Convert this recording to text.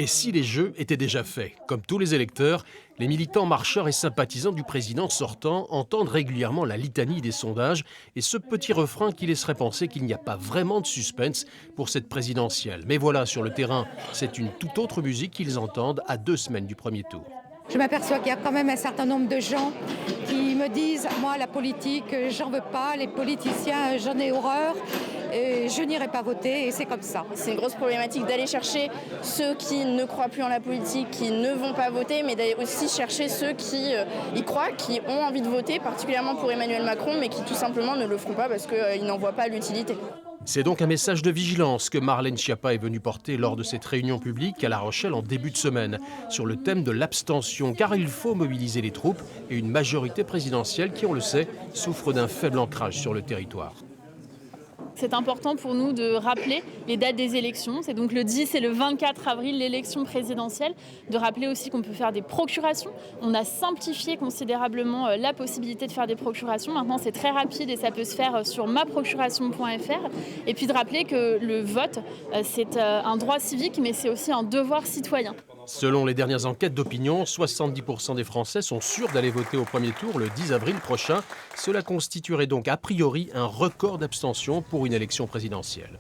Et si les jeux étaient déjà faits? Comme tous les électeurs, les militants, marcheurs et sympathisants du président sortant entendent régulièrement la litanie des sondages et ce petit refrain qui laisserait penser qu'il n'y a pas vraiment de suspense pour cette présidentielle. Mais voilà, sur le terrain, c'est une toute autre musique qu'ils entendent à 2 semaines du premier tour. Je m'aperçois qu'il y a quand même un certain nombre de gens qui me disent « Moi, la politique, j'en veux pas, les politiciens, j'en ai horreur, et je n'irai pas voter » et c'est comme ça. C'est une grosse problématique d'aller chercher ceux qui ne croient plus en la politique, qui ne vont pas voter, mais d'aller aussi chercher ceux qui y croient, qui ont envie de voter, particulièrement pour Emmanuel Macron, mais qui tout simplement ne le feront pas parce qu'ils n'en voient pas l'utilité. C'est donc un message de vigilance que Marlène Schiappa est venue porter lors de cette réunion publique à La Rochelle en début de semaine, sur le thème de l'abstention, car il faut mobiliser les troupes et une majorité présidentielle qui, on le sait, souffre d'un faible ancrage sur le territoire. C'est important pour nous de rappeler les dates des élections. C'est donc le 10 et le 24 avril, l'élection présidentielle. De rappeler aussi qu'on peut faire des procurations. On a simplifié considérablement la possibilité de faire des procurations. Maintenant, c'est très rapide et ça peut se faire sur maprocuration.fr. Et puis de rappeler que le vote, c'est un droit civique, mais c'est aussi un devoir citoyen. Selon les dernières enquêtes d'opinion, 70% des Français sont sûrs d'aller voter au premier tour le 10 avril prochain. Cela constituerait donc a priori un record d'abstention pour une élection présidentielle.